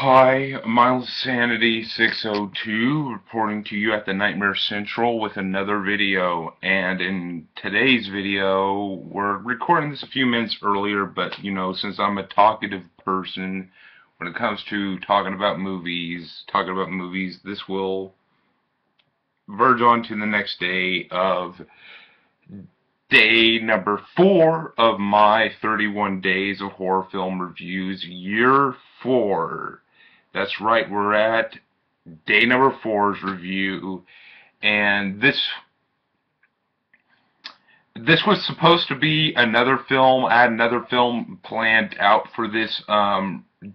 Hi, Miles Sanity 602 reporting to you at the Nightmare Central with another video. And in today's video, we're recording this a few minutes earlier, but since I'm a talkative person, when it comes to talking about movies, this will verge on to the next day of day number 4 of my 31 days of horror film reviews, year 4. That's right, we're at day number 4's review, and this was supposed to be another film. I had another film planned out for this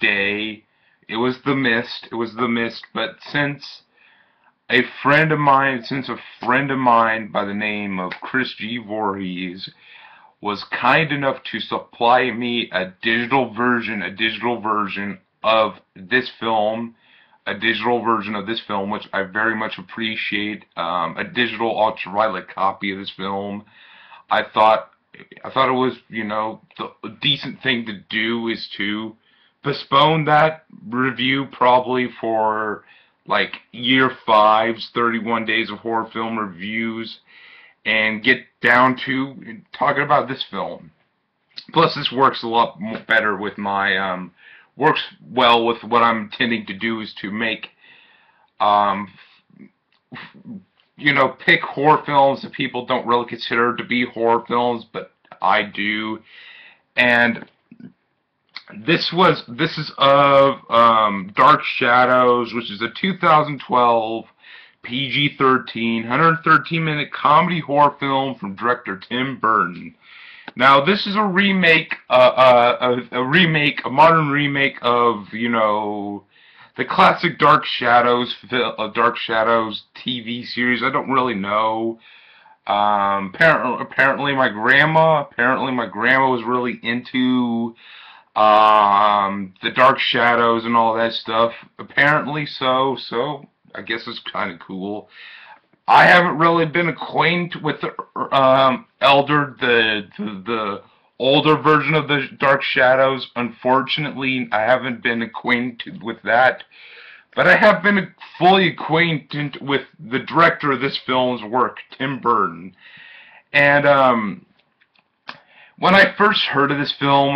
day. It was The Mist. But since a friend of mine by the name of Chris G. Voorhees was kind enough to supply me a digital version of this film, which I very much appreciate, a digital ultraviolet copy of this film. I thought it was, the decent thing to do is to postpone that review probably for like year 5's 31 days of horror film reviews and get down to talking about this film. Plus, this works a lot better with my, works well with what I'm intending to do, is to make, pick horror films that people don't really consider to be horror films, but I do. And this is of Dark Shadows, which is a 2012 PG-13, 113-minute comedy horror film from director Tim Burton. Now, this is a remake, a modern remake of, the classic Dark Shadows TV series. I don't really know. Apparently my grandma was really into the Dark Shadows and all that stuff. Apparently so I guess it's kind of cool. I haven't really been acquainted with the older version of the Dark Shadows. Unfortunately, I haven't been acquainted with that. But I have been fully acquainted with the director of this film's work, Tim Burton. And when I first heard of this film,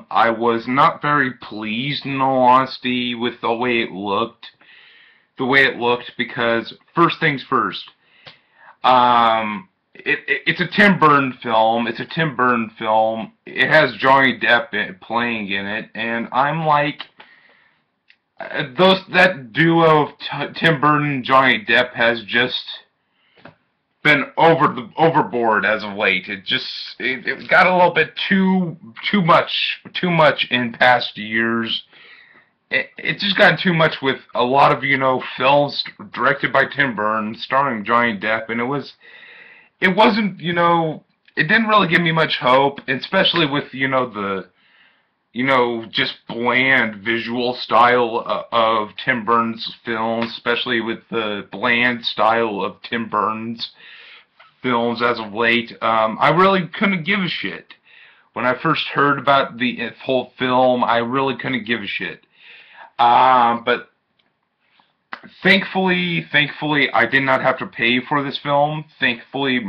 I was not very pleased, in all honesty, with the way it looked. Because first things first, it's a Tim Burton film. It has Johnny Depp playing in it, and I'm like, that duo of Tim Burton and Johnny Depp has just been overboard as of late. It got a little bit too much in past years. It just got too much with a lot of, films directed by Tim Burton, starring Johnny Depp, and it wasn't, it didn't really give me much hope, especially with, just bland visual style of Tim Burton's films, especially with the bland style of Tim Burton's films as of late. I really couldn't give a shit. When I first heard about the whole film, I really couldn't give a shit. But thankfully, I did not have to pay for this film. Thankfully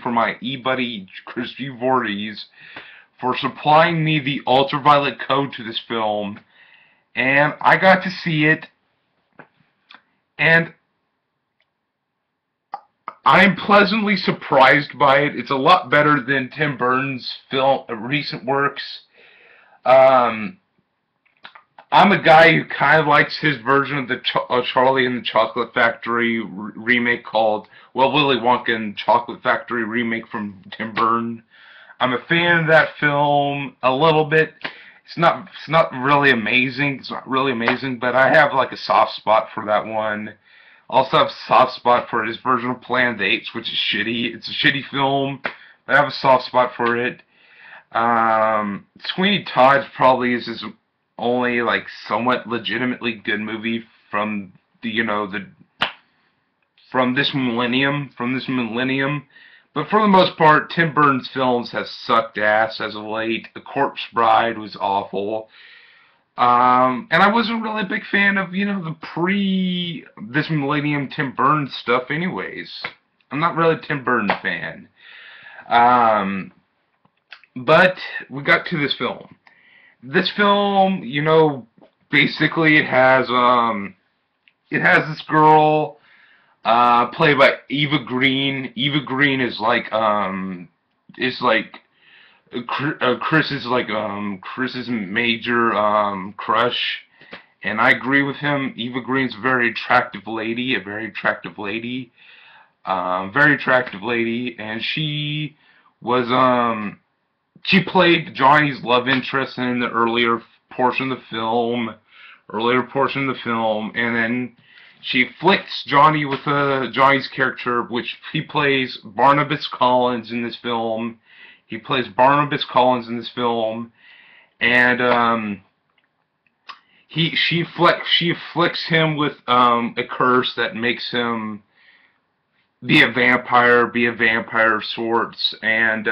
for my e-buddy Chris G. Voorhees for supplying me the ultraviolet code to this film, and I got to see it, and I'm pleasantly surprised by it. It's a lot better than Tim Burton's recent works. I'm a guy who kind of likes his version of the Charlie and the Chocolate Factory remake called, Willy Wonka and Chocolate Factory remake from Tim Burton. I'm a fan of that film a little bit. It's not really amazing. But I have like a soft spot for that one. Also have a soft spot for his version of Planet of the Apes, which is shitty. It's a shitty film, but I have a soft spot for it. Sweeney Todd probably is his only like somewhat legitimately good movie from the from this millennium. But for the most part, Tim Burton's films have sucked ass as of late. The Corpse Bride was awful. And I wasn't really a big fan of, the this Millennium Tim Burton stuff anyways. I'm not really a Tim Burton fan. But we got to this film. This film, basically it has this girl, played by Eva Green. Eva Green is like Chris's major crush, and I agree with him. Eva Green's a very attractive lady, and she was she played Johnny's love interest in the earlier portion of the film, and then she flicks Johnny with Johnny's character, which he plays Barnabas Collins in this film. And she afflicts him with a curse that makes him be a vampire of sorts, and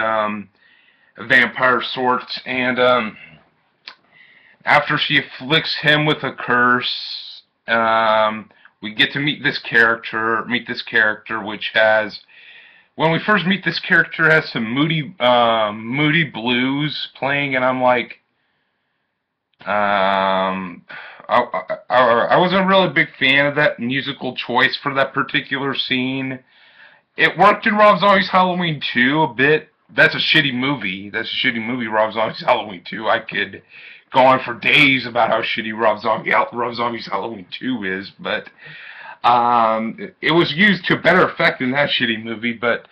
after she afflicts him with a curse, we get to meet this character, which has, when we first meet this character, has some moody blues playing, and I'm like, I wasn't really a big fan of that musical choice for that particular scene. It worked in Rob Zombie's Halloween 2 a bit. That's a shitty movie, Rob Zombie's Halloween 2. I could go on for days about how shitty Rob Zombie's Halloween 2 is, but it was used to better effect in that shitty movie. But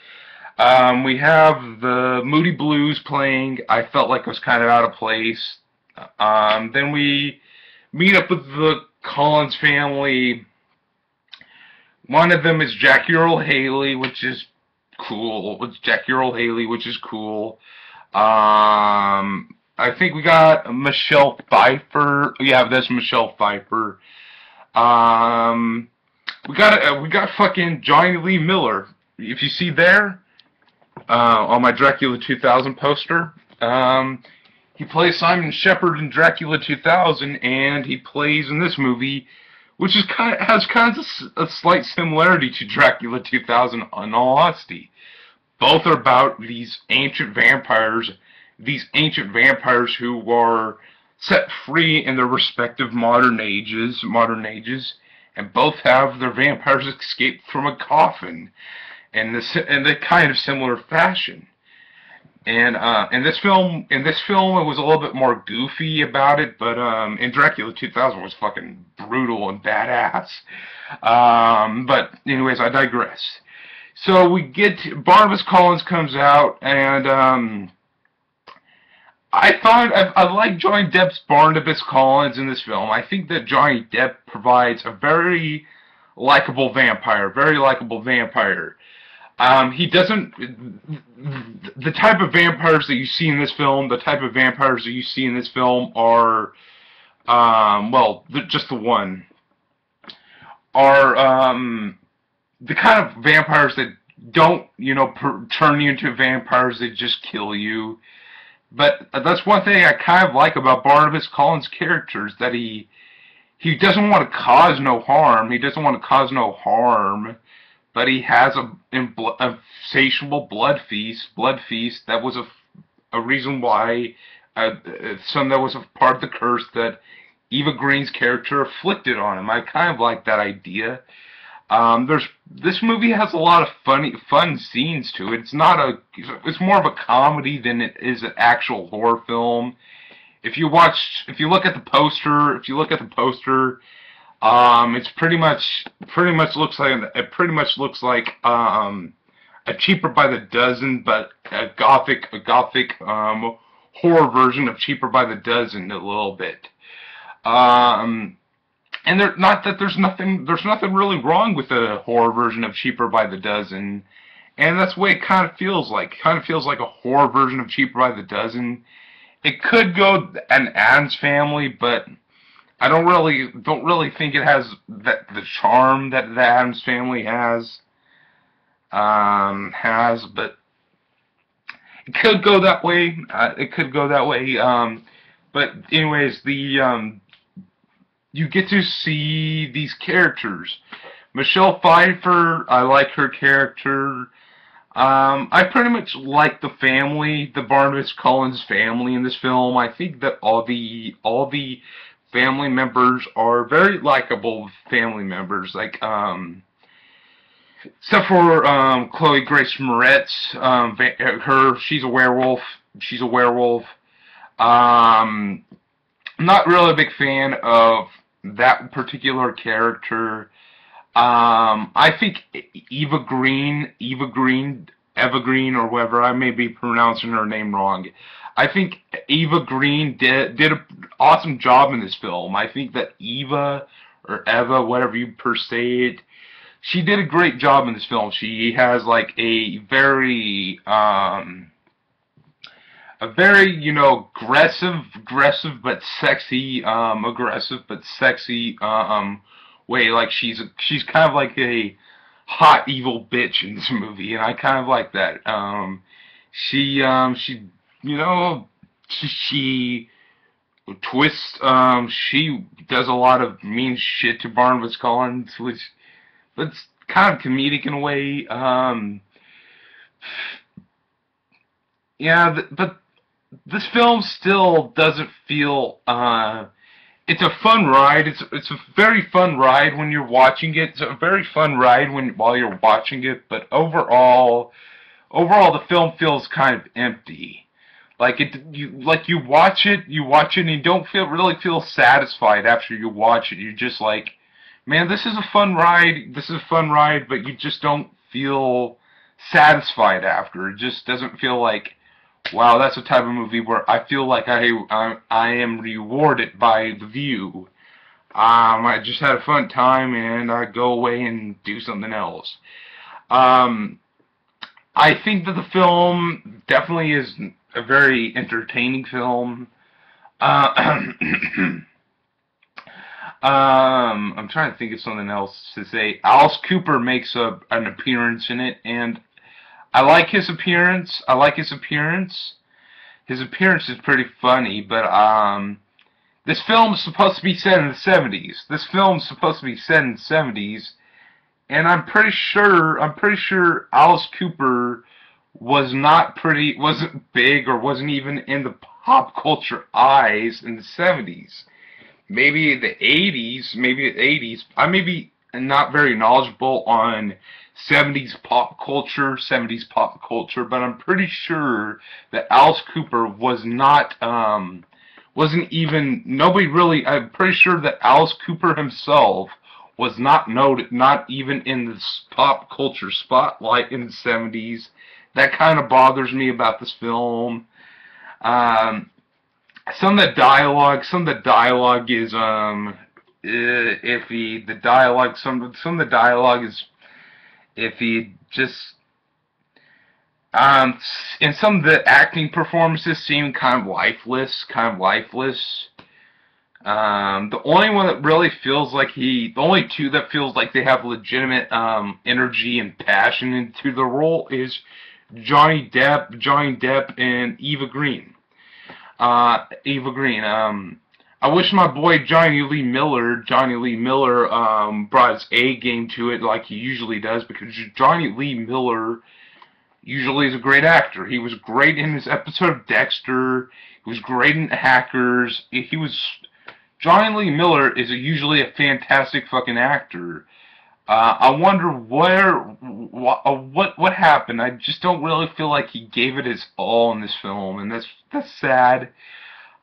we have the moody blues playing. I felt like it was kind of out of place. Then we meet up with the Collins family. One of them is Jackie Earle Haley, which is cool. I think we got Michelle Pfeiffer. Yeah, that's Michelle Pfeiffer. We got fucking Johnny Lee Miller. If you see there, on my Dracula 2000 poster, he plays Simon Shepherd in Dracula 2000, and he plays in this movie, which has kind of a slight similarity to Dracula 2000, in all honesty. Both are about these ancient vampires who are set free in their respective modern ages, and both have their vampires escape from a coffin in the kind of similar fashion. And in this film, it was a little bit more goofy about it, but in Dracula 2000 was fucking brutal and badass. But anyways, I digress. So we get Barnabas Collins comes out, and I like Johnny Depp's Barnabas Collins in this film. I think that Johnny Depp provides a very likable vampire. He doesn't, the type of vampires that you see in this film, are, well, just the one, are, the kind of vampires that don't, turn you into vampires, they just kill you. But that's one thing I kind of like about Barnabas Collins' character, is that he doesn't want to cause no harm. But he has a insatiable blood feast. That was a reason why, that was a part of the curse that Eva Green's character afflicted on him. I kind of like that idea. This movie has a lot of fun scenes to it. It's more of a comedy than it is an actual horror film. If you look at the poster, it's pretty much looks like a Cheaper by the Dozen, but a gothic horror version of Cheaper by the Dozen a little bit. And there's nothing really wrong with the horror version of Cheaper by the Dozen, and that's the way it kind of feels like. A horror version of Cheaper by the Dozen. It could go an Addams Family, but I don't really think it has the charm that the Addams Family has. But it could go that way. It could go that way. But anyways, you get to see these characters. Michelle Pfeiffer, I like her character. I pretty much like the family, the Barnabas Collins family in this film. I think that all the family members are very likable family members. Like, except for Chloe Grace Moretz, she's a werewolf. She's a werewolf. I'm not really a big fan of that particular character. I think Eva Green, or whatever, I may be pronouncing her name wrong. I think Eva Green did an awesome job in this film. I think that Eva, or Eva, whatever you per se it, she did a great job in this film. She has like a very, you know, aggressive but sexy, way. Like she's kind of like a hot evil bitch in this movie, and I kind of like that. You know, she twists. She does a lot of mean shit to Barnabas Collins, which that's kind of comedic in a way. Yeah, but this film still doesn't feel. It's a fun ride. It's a very fun ride when you're watching it. It's a very fun ride while you're watching it. But overall, the film feels kind of empty. Like you watch it, and you don't really feel satisfied after you watch it. You're just like, man, this is a fun ride. This is a fun ride, but you just don't feel satisfied after. It just doesn't feel like, wow, that's the type of movie where I feel like I am rewarded by the view. I just had a fun time, and I go away and do something else. I think that the film definitely is a very entertaining film. I'm trying to think of something else to say. Alice Cooper makes an appearance in it, and I like his appearance. His appearance is pretty funny, but this film is supposed to be set in the 70s. And I'm pretty sure Alice Cooper wasn't big, or wasn't even in the pop culture eyes in the 70s. Maybe the 80s. I may be not very knowledgeable on 70s pop culture, but I'm pretty sure that Alice Cooper wasn't even, nobody really, I'm pretty sure that Alice Cooper himself was not noted, not even in the pop culture spotlight in the 70s. That kind of bothers me about this film. Some of the dialogue is iffy. Some of the dialogue is iffy. Just and some of the acting performances seem kind of lifeless. The only one that really feels like the only two that feels like they have legitimate energy and passion into the role is Johnny Depp and Eva Green. I wish my boy Johnny Lee Miller brought his A game to it like he usually does, because Johnny Lee Miller usually is a great actor. He was great in his episode of Dexter. He was great in Hackers. Johnny Lee Miller is usually a fantastic fucking actor. I wonder what happened. I just don't really feel like he gave it his all in this film, and that's sad.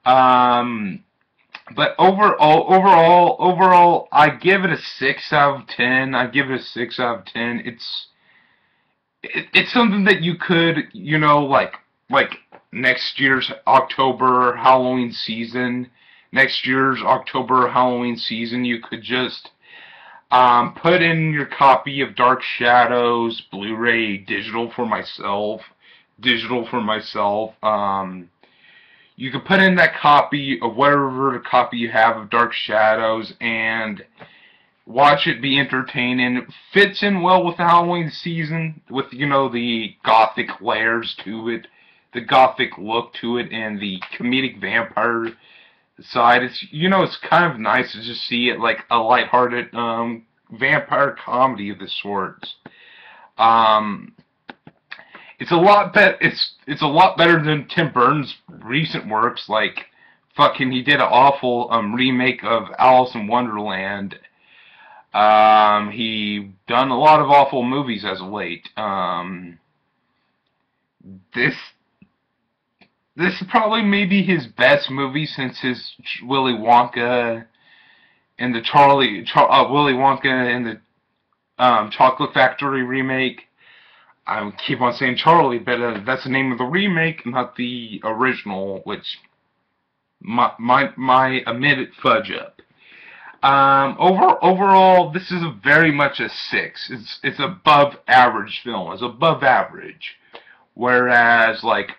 But overall, I give it a 6 out of 10. It's something that you could, you know, like next year's October Halloween season. You could just put in your copy of Dark Shadows, Blu-ray, digital for myself. You could put in that copy of whatever copy you have of Dark Shadows and watch it, be entertaining. It fits in well with the Halloween season, with, you know, the gothic layers to it the gothic look to it and the comedic vampire side. It's, you know, it's kind of nice to just see it like a lighthearted vampire comedy of the sorts. Um, it's a lot it's a lot better than Tim Burton's recent works. Like, fucking, he did an awful remake of Alice in Wonderland. He done a lot of awful movies as of late. This this is probably maybe his best movie since his Willy Wonka and the Willy Wonka and the Chocolate Factory remake. I keep on saying Charlie, but that's the name of the remake, not the original, which my admitted fudge up. Overall, this is very much a 6. It's above average film. It's above average, whereas like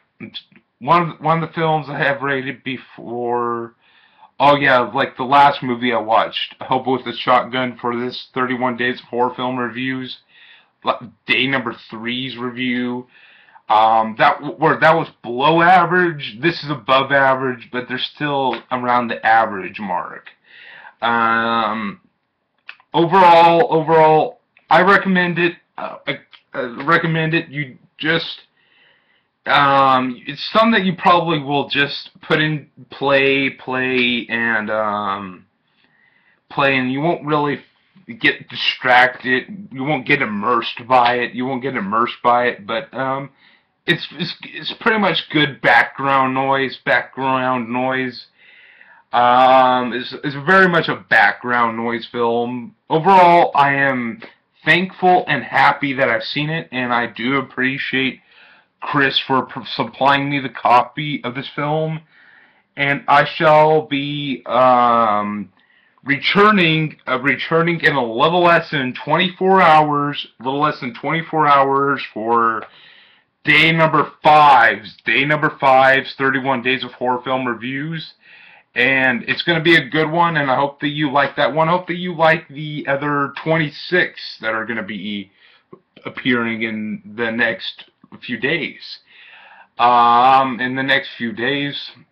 one of the films I have rated before. Oh yeah, like the last movie I watched, Hobo with a Shotgun, for this 31 Days of Horror Film Reviews, day number 3's review. That was below average. This is above average, but they're still around the average mark. Overall, I recommend it. I recommend it. You just, it's something that you probably will just put in play, and you won't really get distracted. You won't get immersed by it. But it's pretty much good background noise. It's very much a background noise film. Overall, I am thankful and happy that I've seen it, and I do appreciate Chris for supplying me the copy of this film. And I shall be returning in a little less than 24 hours. For day number 5's 31 Days of Horror Film Reviews. And it's going to be a good one, and I hope that you like that one. I hope that you like the other 26 that are going to be appearing in the next few days.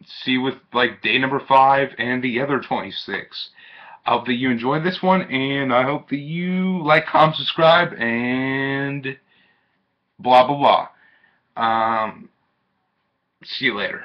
See with like day number 5 and the other 26. I hope that you enjoyed this one, and I hope that you like, comment, subscribe, and blah blah blah. See you later.